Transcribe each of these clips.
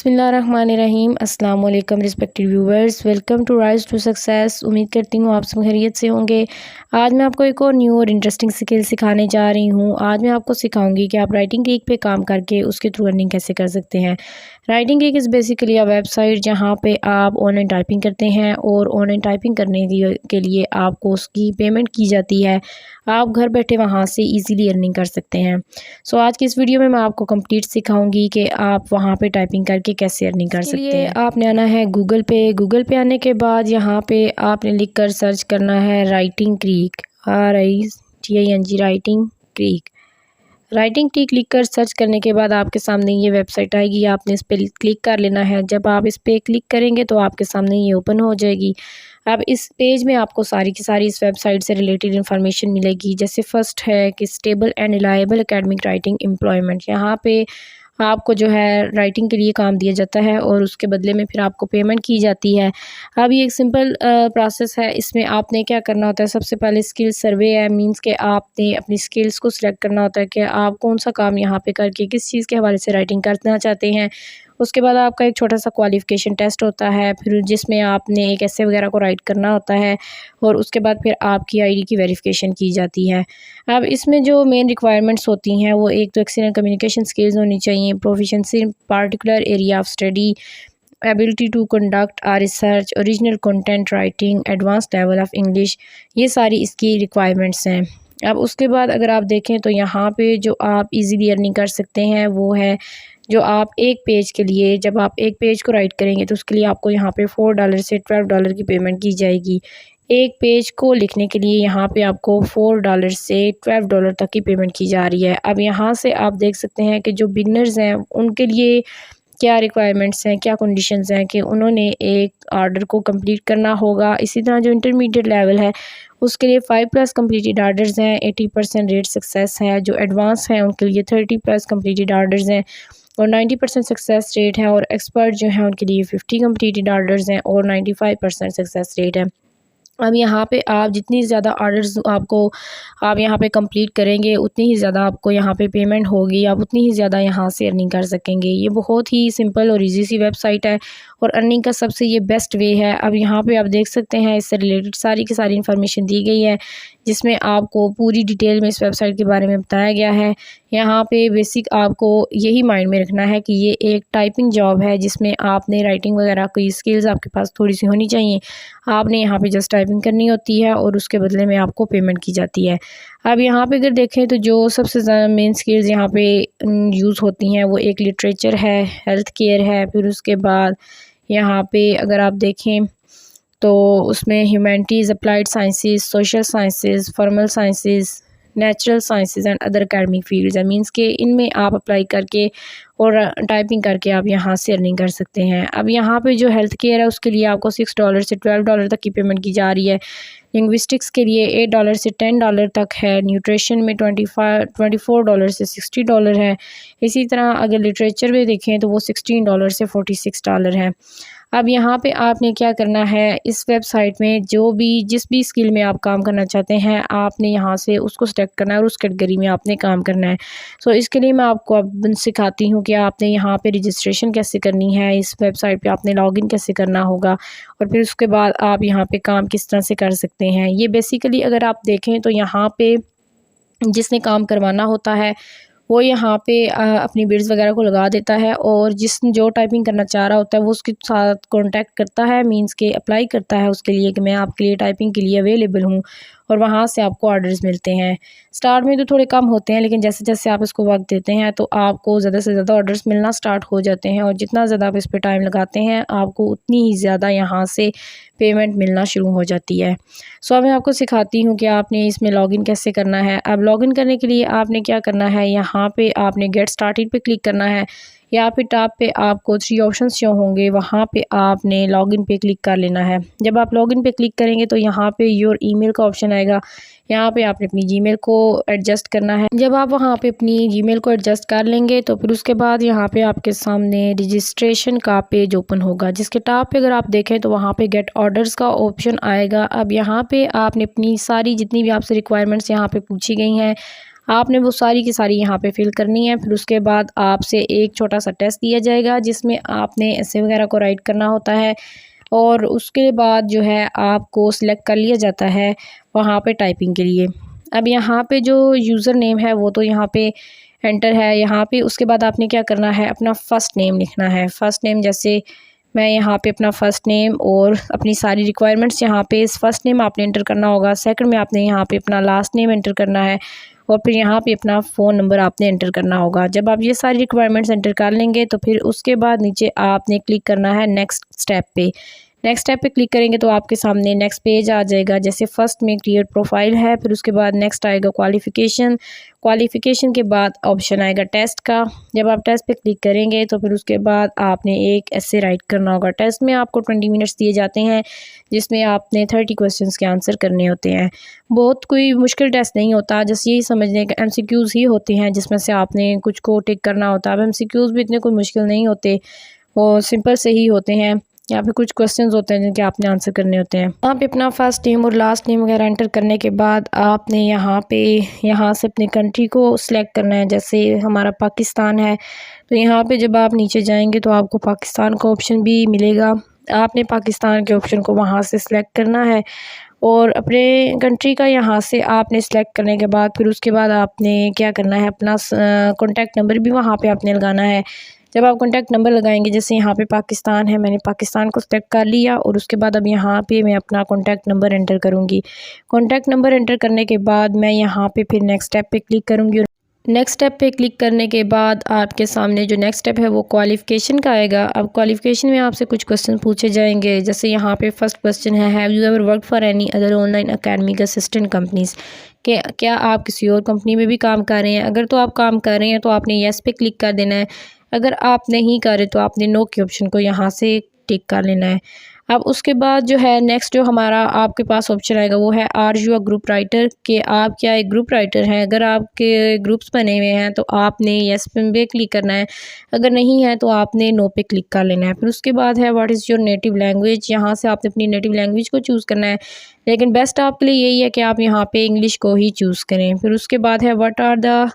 बिस्मिल्लाहिर्रहमानिर्रहीम। अस्सलाम वालेकुम respected viewers, welcome to rise to success. उम्मीद करती हूँ आप सब खैरियत से होंगे। आज मैं आपको एक और न्यू और इंटरेस्टिंग स्किल सिखाने जा रही हूँ। आज मैं आपको सिखाऊंगी कि आप राइटिंग गिग पे काम करके उसके थ्रू अर्निंग कैसे कर सकते हैं। Writing gig is basically a website जहाँ पे आप ऑनलाइन टाइपिंग करते हैं और ऑनलाइन टाइपिंग करने के लिए आपको उसकी पेमेंट की जाती है। आप घर बैठे वहाँ से ईज़िली अर्निंग कर सकते हैं। सो आज की इस वीडियो में मैं आपको कंप्लीट सिखाऊंगी कि आप वहाँ पे टाइपिंग करके कैसे अर्निंग कर सकते हैं। आपने आना है गूगल पे आने के बाद यहाँ पे आपने लिख कर सर्च करना है writing creek, RITING writing creek. Writing creek लिख कर सर्च करने के बाद आपके सामने ये वेबसाइट आएगी, आपने इस पर क्लिक कर लेना है। जब आप इस पर क्लिक करेंगे तो आपके सामने ये ओपन हो जाएगी। अब इस पेज में आपको सारी की सारी इस वेबसाइट से रिलेटेड इन्फॉर्मेशन मिलेगी। जैसे फर्स्ट है कि stable and reliable academic writing employment. यहाँ पे आपको जो है राइटिंग के लिए काम दिया जाता है और उसके बदले में फिर आपको पेमेंट की जाती है। अब ये एक सिंपल प्रोसेस है। इसमें आपने क्या करना होता है, सबसे पहले स्किल सर्वे है। मींस के आपने अपनी स्किल्स को सिलेक्ट करना होता है कि आप कौन सा काम यहाँ पे करके किस चीज़ के हवाले से राइटिंग करना चाहते हैं। उसके बाद आपका एक छोटा सा क्वालिफ़िकेशन टेस्ट होता है, फिर जिसमें आपने एक ऐसे वगैरह को राइट करना होता है और उसके बाद फिर आपकी आईडी की वेरिफिकेशन की जाती है। अब इसमें जो मेन रिक्वायरमेंट्स होती हैं वो एक तो एक्सीलेंट कम्युनिकेशन स्किल्स होनी चाहिए, proficiency in particular area of study, ability to conduct a research, original content writing, advance level of English. ये सारी इसकी रिक्वायरमेंट्स हैं। अब उसके बाद अगर आप देखें तो यहाँ पे जो आप इजीली अर्निंग कर सकते हैं वो है जो आप एक पेज के लिए, जब आप एक पेज को राइट करेंगे तो उसके लिए आपको यहाँ पे $4 से $12 की पेमेंट की जाएगी। एक पेज को लिखने के लिए यहाँ पे आपको $4 से $12 तक की पेमेंट की जा रही है। अब यहाँ से आप देख सकते हैं कि जो बिगनर्स हैं उनके लिए क्या रिक्वायरमेंट्स हैं, क्या कंडीशंस हैं कि उन्होंने एक ऑर्डर को कंप्लीट करना होगा। इसी तरह जो इंटरमीडिएट लेवल है उसके लिए 5+ कंप्लीटेड ऑर्डर्स हैं, 80% रेट सक्सेस है। जो एडवांस हैं उनके लिए 30+ कंप्लीटेड ऑर्डर्स हैं और 90% सक्सेस रेट है। और एक्सपर्ट जो है उनके लिए 50 कंप्लीटेड ऑर्डर्स हैं और 95% सक्सेस रेट है। अब यहाँ पे आप जितनी ज़्यादा ऑर्डर्स आप यहाँ पे कंप्लीट करेंगे उतनी ही ज़्यादा आपको यहाँ पे पेमेंट होगी, आप उतनी ही ज़्यादा यहाँ से अर्निंग कर सकेंगे। ये बहुत ही सिंपल और इजी सी वेबसाइट है और अर्निंग का सबसे ये बेस्ट वे है। अब यहाँ पे आप देख सकते हैं इससे रिलेटेड सारी की सारी इन्फॉर्मेशन दी गई है जिसमें आपको पूरी डिटेल में इस वेबसाइट के बारे में बताया गया है। यहाँ पे बेसिक आपको यही माइंड में रखना है कि ये एक टाइपिंग जॉब है जिसमें आपने राइटिंग वगैरह की स्किल्स आपके पास थोड़ी सी होनी चाहिए। आपने यहाँ पे जस्ट टाइपिंग करनी होती है और उसके बदले में आपको पेमेंट की जाती है। अब यहाँ पे अगर देखें तो जो सबसे ज़्यादा मेन स्किल्स यहाँ पे यूज़ होती हैं वो एक लिटरेचर है, हेल्थ केयर है, फिर उसके बाद यहाँ पे अगर आप देखें तो उसमें humanities, applied sciences, social sciences, formal sciences, natural sciences and other academic fields है। मींस के इनमें आप अप्लाई करके और टाइपिंग करके आप यहाँ से अर्निंग कर सकते हैं। अब यहाँ पे जो हेल्थ केयर है उसके लिए आपको $6 से $12 तक की पेमेंट की जा रही है। लिंग्विस्टिक्स के लिए $8 से $10 तक है। न्यूट्रिशन में $24 से $60 है। इसी तरह अगर लिटरेचर में देखें तो वो $16 से $46 है। अब यहाँ पे आपने क्या करना है, इस वेबसाइट में जिस भी स्किल में आप काम करना चाहते हैं आपने यहाँ से उसको सेलेक्ट करना है और उस कैटेगरी में आपने काम करना है। सो इसके लिए मैं आपको अब सिखाती हूँ कि आपने यहाँ पे रजिस्ट्रेशन कैसे करनी है, इस वेबसाइट पे आपने लॉगिन कैसे करना होगा और फिर उसके बाद आप यहाँ पे काम किस तरह से कर सकते हैं। ये बेसिकली अगर आप देखें तो यहाँ पे जिसने काम करवाना होता है वो यहाँ पे अपनी बिड्स वगैरह को लगा देता है और जो टाइपिंग करना चाह रहा होता है वो उसके साथ कांटेक्ट करता है, मींस के अप्लाई करता है उसके लिए कि मैं आपके लिए टाइपिंग के लिए अवेलेबल हूँ और वहाँ से आपको ऑर्डर्स मिलते हैं। स्टार्ट में तो थोड़े कम होते हैं लेकिन जैसे जैसे आप इसको वक्त देते हैं तो आपको ज़्यादा से ज़्यादा ऑर्डर्स मिलना स्टार्ट हो जाते हैं और जितना ज़्यादा आप इस पर टाइम लगाते हैं आपको उतनी ही ज़्यादा यहाँ से पेमेंट मिलना शुरू हो जाती है। सो अब मैं आपको सिखाती हूँ कि आपने इसमें लॉगिन कैसे करना है। अब लॉगिन करने के लिए आपने क्या करना है, यहाँ पे आपने गेट स्टार्टेड पे क्लिक करना है। यहाँ पे टॉप पे आपको 3 ऑप्शंस शो होंगे, वहाँ पे आपने लॉगिन पे क्लिक कर लेना है। जब आप लॉगिन पे क्लिक करेंगे तो यहाँ पे योर ईमेल का ऑप्शन आएगा। यहाँ पे आपने अपनी जीमेल को एडजस्ट करना है। जब आप वहाँ पे अपनी जीमेल को एडजस्ट कर लेंगे तो फिर उसके बाद यहाँ पे आपके सामने रजिस्ट्रेशन का पेज ओपन होगा, जिसके टॉप पे अगर आप देखें तो वहाँ पे गेट ऑर्डर्स का ऑप्शन आएगा। अब यहाँ पे आपने अपनी सारी जितनी भी आपसे रिक्वायरमेंट्स यहाँ पे पूछी गई हैं आपने वो सारी की सारी यहाँ पे फिल करनी है। फिर उसके बाद आपसे एक छोटा सा टेस्ट दिया जाएगा जिसमें आपने ऐसे वगैरह को राइट करना होता है और उसके बाद जो है आपको सिलेक्ट कर लिया जाता है वहाँ पे टाइपिंग के लिए। अब यहाँ पे जो यूज़र नेम है वो तो यहाँ पे एंटर है। यहाँ पे उसके बाद आपने क्या करना है, अपना फ़र्स्ट नेम लिखना है। फ़र्स्ट नेम जैसे मैं यहाँ पे अपना फ़र्स्ट नेम और अपनी सारी रिक्वायरमेंट्स यहाँ पे इस फ़र्स्ट नेम आपने एंटर करना होगा। सेकंड में आपने यहाँ पे अपना लास्ट नेम एंटर करना है और फिर यहाँ पे अपना फ़ोन नंबर आपने एंटर करना होगा। जब आप ये सारी रिक्वायरमेंट्स एंटर कर लेंगे तो फिर उसके बाद नीचे आपने क्लिक करना है नेक्स्ट स्टेप पे। नेक्स्ट स्टेप पे क्लिक करेंगे तो आपके सामने नेक्स्ट पेज आ जाएगा। जैसे फर्स्ट में क्रिएट प्रोफाइल है, फिर उसके बाद नेक्स्ट आएगा क्वालिफ़िकेशन। क्वालिफ़िकेशन के बाद ऑप्शन आएगा टेस्ट का। जब आप टेस्ट पे क्लिक करेंगे तो फिर उसके बाद आपने एक ऐसे राइट करना होगा। टेस्ट में आपको 20 मिनट्स दिए जाते हैं जिसमें आपने 30 क्वेश्चंस के आंसर करने होते हैं। बहुत कोई मुश्किल टेस्ट नहीं होता, जस्ट यही समझने के MCQs ही होते हैं जिसमें से आपने कुछ को टिक करना होता है। अब MCQs भी इतने कोई मुश्किल नहीं होते, वो सिंपल से ही होते हैं। यहाँ पे कुछ क्वेश्चंस होते हैं जिनके आपने आंसर करने होते हैं। यहाँ पे अपना फर्स्ट नेम और लास्ट नेम वगैरह एंटर करने के बाद आपने यहाँ से अपनी कंट्री को सिलेक्ट करना है। जैसे हमारा पाकिस्तान है तो यहाँ पे जब आप नीचे जाएंगे तो आपको पाकिस्तान का ऑप्शन भी मिलेगा। आपने पाकिस्तान के ऑप्शन को वहाँ से सिलेक्ट करना है और अपने कंट्री का यहाँ से आपने सेलेक्ट करने के बाद फिर उसके बाद आपने क्या करना है, अपना कॉन्टैक्ट नंबर भी वहाँ पे आपने लगाना है। जब आप कॉन्टैक्ट नंबर लगाएंगे, जैसे यहाँ पे पाकिस्तान है, मैंने पाकिस्तान को सेलेक्ट कर लिया और उसके बाद अब यहाँ पे मैं अपना कॉन्टैक्ट नंबर एंटर करूँगी। कॉन्टैक्ट नंबर एंटर करने के बाद मैं यहाँ पे फिर नेक्स्ट स्टेप पे क्लिक करूँगी। नेक्स्ट स्टेप पे क्लिक करने के बाद आपके सामने जो नेक्स्ट स्टेप है वो क्वालिफ़िकेशन का आएगा। अब क्वालिफ़िकेशन में आपसे कुछ क्वेश्चन पूछे जाएंगे। जैसे यहाँ पे फर्स्ट क्वेश्चन है, have you ever work for any other online academic assistant companies, कि क्या आप किसी और कंपनी में भी काम कर रहे हैं। अगर तो आप काम कर रहे हैं तो आपने येस पे क्लिक कर देना है। अगर आप नहीं कर रहे तो आपने नो के ऑप्शन को यहाँ से टिक कर लेना है। अब उसके बाद जो है नेक्स्ट जो हमारा आपके पास ऑप्शन आएगा वो है are you a group writer, कि आप क्या एक ग्रुप राइटर हैं। अगर आपके ग्रुप्स बने हुए हैं तो आपने येस पे क्लिक करना है, अगर नहीं है तो आपने नो पे क्लिक कर लेना है। फिर उसके बाद है what is your native language, यहाँ से आपने अपनी नेटिव लैंग्वेज को चूज़ करना है, लेकिन बेस्ट आपके लिए यही है कि आप यहाँ पे इंग्लिश को ही चूज़ करें। फिर उसके बाद है what are the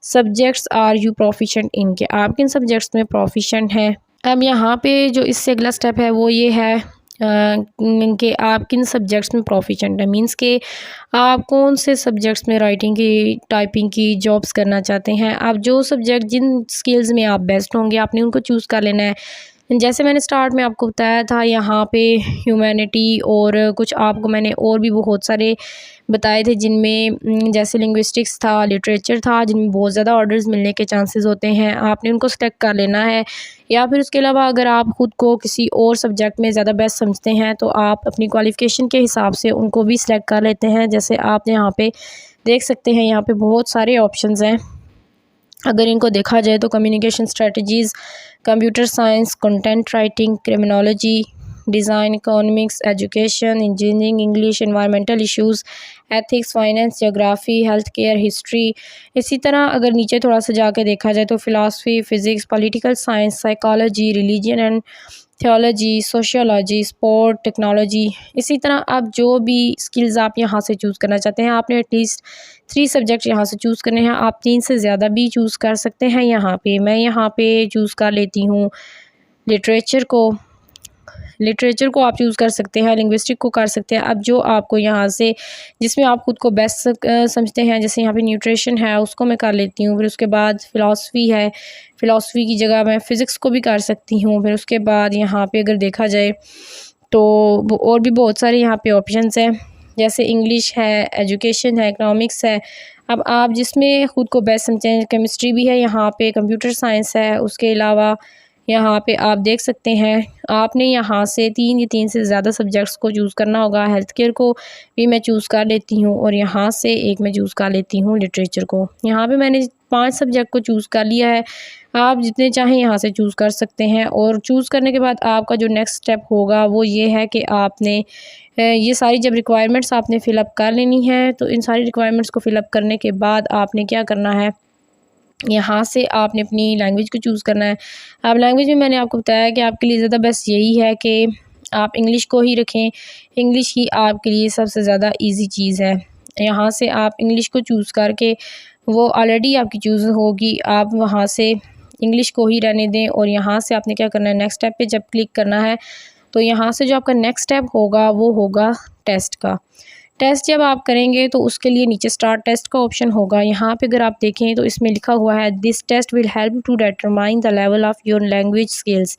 subjects are you proficient in, के आप किन सब्जेक्ट्स में प्रोफिशेंट हैं। अब यहाँ पे जो इससे अगला स्टेप है वो ये है कि आप किन सब्जेक्ट्स में प्रोफिशेंट है, मींस के आप कौन से सब्जेक्ट्स में राइटिंग की, टाइपिंग की जॉब्स करना चाहते हैं। आप जो सब्जेक्ट जिन स्किल्स में आप बेस्ट होंगे आपने उनको चूज़ कर लेना है। जैसे मैंने स्टार्ट में आपको बताया था, यहाँ पे ह्यूमैनिटी और कुछ आपको मैंने और भी बहुत सारे बताए थे जिनमें जैसे लिंग्विस्टिक्स था, लिटरेचर था, जिनमें बहुत ज़्यादा ऑर्डर्स मिलने के चांसेस होते हैं। आपने उनको सेलेक्ट कर लेना है। या फिर उसके अलावा अगर आप ख़ुद को किसी और सब्जेक्ट में ज़्यादा बेस्ट समझते हैं तो आप अपनी क्वालिफ़िकेशन के हिसाब से उनको भी सिलेक्ट कर लेते हैं। जैसे आप यहाँ पे देख सकते हैं, यहाँ पे बहुत सारे ऑप्शंस हैं। अगर इनको देखा जाए तो communication strategies, computer science, content writing, criminology, design, economics, education, engineering, English, environmental issues, ethics, finance, geography, health care, history. इसी तरह अगर नीचे थोड़ा सा जाके देखा जाए तो philosophy, physics, political science, psychology, religion and theology, sociology, sport, technology. इसी तरह आप जो भी स्किल्स आप यहाँ से चूज़ करना चाहते हैं, आपने एटलीस्ट 3 सब्जेक्ट यहाँ से चूज़ करने हैं। आप 3 से ज़्यादा भी चूज़ कर सकते हैं। यहाँ पे मैं यहाँ पे चूज़ कर लेती हूँ लिटरेचर को आप चूज़ कर सकते हैं, लिंग्विस्टिक को कर सकते हैं। अब जो आपको यहाँ से जिसमें आप खुद को बेस्ट समझते हैं, जैसे यहाँ पे न्यूट्रिशन है उसको मैं कर लेती हूँ। फिर उसके बाद फ़िलासफ़ी है, फ़िलासफ़ी की जगह मैं फ़िज़िक्स को भी कर सकती हूँ। फिर उसके बाद यहाँ पे अगर देखा जाए तो और भी बहुत सारे यहाँ पे ऑप्शंस हैं, जैसे इंग्लिश है, एजुकेशन है, इकोनॉमिक्स है। अब आप जिसमें ख़ुद को बेस्ट समझें, केमिस्ट्री भी है यहाँ पे, कंप्यूटर साइंस है। उसके अलावा यहाँ पे आप देख सकते हैं आपने यहाँ से 3 से ज़्यादा सब्जेक्ट्स को चूज़ करना होगा। हेल्थ केयर को भी मैं चूज़ कर लेती हूँ और यहाँ से एक मैं चूज़ कर लेती हूँ लिटरेचर को। यहाँ पे मैंने 5 सब्जेक्ट को चूज़ कर लिया है। आप जितने चाहें यहाँ से चूज़ कर सकते हैं और चूज़ करने के बाद आपका जो नेक्स्ट स्टेप होगा वो ये है कि आपने ये सारी जब रिक्वायरमेंट्स आपने फ़िलअप कर लेनी है, तो इन सारी रिक्वायरमेंट्स को फ़िलअप करने के बाद आपने क्या करना है, यहाँ से आपने अपनी लैंग्वेज को चूज़ करना है। अब लैंग्वेज में मैंने आपको बताया कि आपके लिए ज़्यादा बेस्ट यही है कि आप इंग्लिश को ही रखें। इंग्लिश ही आपके लिए सबसे ज़्यादा ईज़ी चीज़ है। यहाँ से आप इंग्लिश को चूज़ करके वो ऑलरेडी आपकी चूज़ होगी, आप वहाँ से इंग्लिश को ही रहने दें और यहाँ से आपने क्या करना है, नेक्स्ट स्टेप पे जब क्लिक करना है तो यहाँ से जो आपका नेक्स्ट स्टेप होगा वो होगा टेस्ट का। टेस्ट जब आप करेंगे तो उसके लिए नीचे स्टार्ट टेस्ट का ऑप्शन होगा। यहाँ पे अगर आप देखें तो इसमें लिखा हुआ है this test will help to determine the level of your language skills,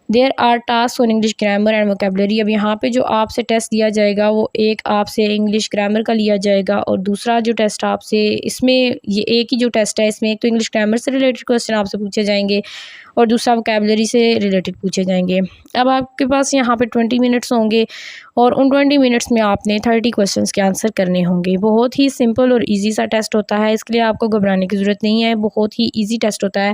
there are task on English grammar and vocabulary. अब यहाँ पे जो आपसे टेस्ट लिया जाएगा वो एक आपसे इंग्लिश ग्रामर का लिया जाएगा और दूसरा जो टेस्ट आपसे, इसमें ये एक ही जो टेस्ट है, इसमें एक तो इंग्लिश ग्रामर से रिलेटेड क्वेश्चन आपसे पूछे जाएंगे और दूसरा वोकेबलरी से रिलेटेड पूछे जाएंगे। अब आपके पास यहाँ पे 20 मिनट्स होंगे और उन 20 मिनट्स में आपने 30 क्वेश्चंस के आंसर करने होंगे। बहुत ही सिंपल और इजी सा टेस्ट होता है, इसके लिए आपको घबराने की ज़रूरत नहीं है। बहुत ही इजी टेस्ट होता है,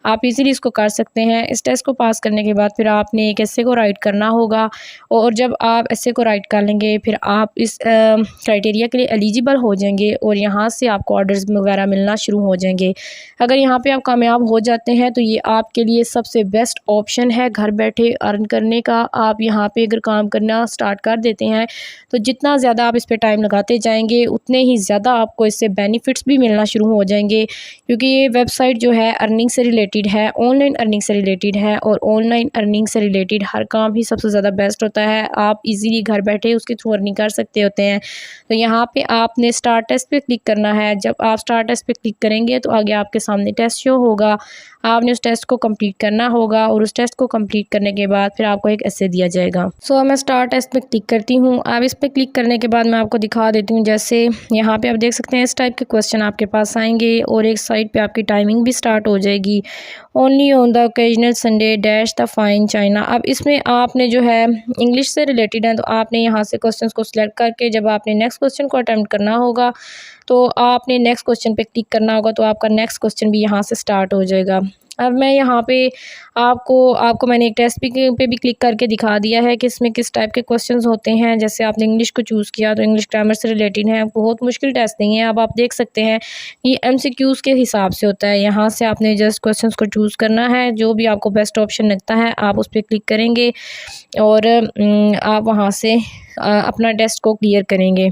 आप इजीली इसको कर सकते हैं। इस टेस्ट को पास करने के बाद फिर आपने एक ऐसे को राइट करना होगा और जब आप ऐसे को राइट कर लेंगे फिर आप इस क्राइटेरिया के लिए एलिजिबल हो जाएंगे और यहाँ से आपको ऑर्डर्स वगैरह मिलना शुरू हो जाएंगे। अगर यहाँ पे आप कामयाब हो जाते हैं तो ये आपके लिए सबसे बेस्ट ऑप्शन है घर बैठे अर्न करने का। आप यहाँ पे अगर काम करना स्टार्ट कर देते हैं तो जितना ज़्यादा आप इस पर टाइम लगाते जाएंगे उतने ही ज़्यादा आपको इससे बेनिफिट्स भी मिलना शुरू हो जाएंगे, क्योंकि ये वेबसाइट जो है अर्निंग से रिलेटेड है, ऑनलाइन अर्निंग से रिलेटेड है और ऑनलाइन अर्निंग से रिलेटेड हर काम ही सबसे ज़्यादा बेस्ट होता है। आप इजीली घर बैठे उसके थ्रू अर्निंग कर सकते होते हैं। तो यहाँ पे आपने स्टार्ट टेस्ट पे क्लिक करना है। जब आप स्टार्ट टेस्ट पे क्लिक करेंगे तो आगे आपके सामने टेस्ट शो होगा, आपने उस टेस्ट को कंप्लीट करना होगा और उस टेस्ट को कंप्लीट करने के बाद फिर आपको एक ऐसे दिया जाएगा। सो मैं स्टार्ट टेस्ट पे क्लिक करती हूँ। अब इस पे क्लिक करने के बाद मैं आपको दिखा देती हूँ, जैसे यहाँ पे आप देख सकते हैं इस टाइप के क्वेश्चन आपके पास आएंगे और एक साइड पे आपकी टाइमिंग भी स्टार्ट हो जाएगी। Only on the occasional Sunday dash the fine China. अब इसमें आपने जो है इंग्लिश से रिलेटेड है तो आपने यहाँ से क्वेश्चन को सिलेक्ट करके जब आपने नेक्स्ट क्वेश्चन को अटेम्प्ट करना होगा तो आपने नेक्स्ट क्वेश्चन पे क्लिक करना होगा तो आपका नेक्स्ट क्वेश्चन भी यहाँ से स्टार्ट हो जाएगा। अब मैं यहाँ पे आपको मैंने एक टेस्ट पे भी क्लिक करके दिखा दिया है कि इसमें किस टाइप के क्वेश्चंस होते हैं। जैसे आपने इंग्लिश को चूज़ किया तो इंग्लिश ग्रामर से रिलेटेड है, बहुत मुश्किल टेस्ट नहीं है। अब आप देख सकते हैं ये MCQs के हिसाब से होता है। यहाँ से आपने जस्ट क्वेश्चंस को चूज़ करना है, जो भी आपको बेस्ट ऑप्शन लगता है आप उस पर क्लिक करेंगे और आप वहाँ से अपना टेस्ट को क्लियर करेंगे।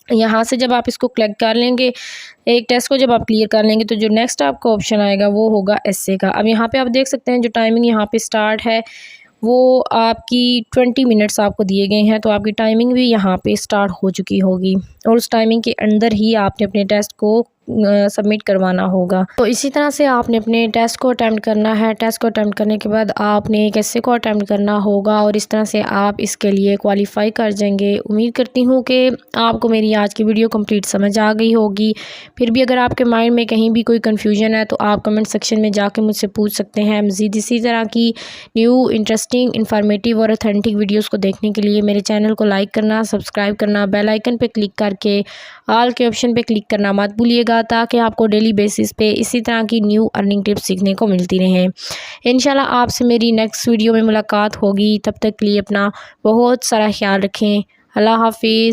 यहाँ से जब आप इसको क्लिक कर लेंगे, एक टेस्ट को जब आप क्लियर कर लेंगे तो जो नेक्स्ट आपका ऑप्शन आएगा वो होगा एसे का। अब यहाँ पे आप देख सकते हैं जो टाइमिंग यहाँ पे स्टार्ट है वो आपकी 20 मिनट्स आपको दिए गए हैं, तो आपकी टाइमिंग भी यहाँ पे स्टार्ट हो चुकी होगी और उस टाइमिंग के अंदर ही आपने अपने टेस्ट को सबमिट करवाना होगा। तो इसी तरह से आपने अपने टेस्ट को अटेम्प्ट करना है। टेस्ट को अटेम्प्ट करने के बाद आपने एक ऐसे को अटेम्प्ट करना होगा और इस तरह से आप इसके लिए क्वालिफाई कर जाएंगे। उम्मीद करती हूँ कि आपको मेरी आज की वीडियो कंप्लीट समझ आ गई होगी। फिर भी अगर आपके माइंड में कहीं भी कोई कन्फ्यूजन है तो आप कमेंट सेक्शन में जाके मुझसे पूछ सकते हैं। मज़ीद इसी तरह की न्यू इंटरेस्टिंग इन्फॉर्मेटिव और ऑथेंटिक वीडियोज़ को देखने के लिए मेरे चैनल को लाइक करना, सब्सक्राइब करना, बेल आइकन पर क्लिक करके ऑल के ऑप्शन पर क्लिक करना मत भूलिएगा, ताकि आपको डेली बेसिस पे इसी तरह की न्यू अर्निंग टिप्स सीखने को मिलती रहें। इंशाल्लाह आपसे मेरी नेक्स्ट वीडियो में मुलाकात होगी। तब तक के लिए अपना बहुत सारा ख्याल रखें। अल्लाह हाफिज़।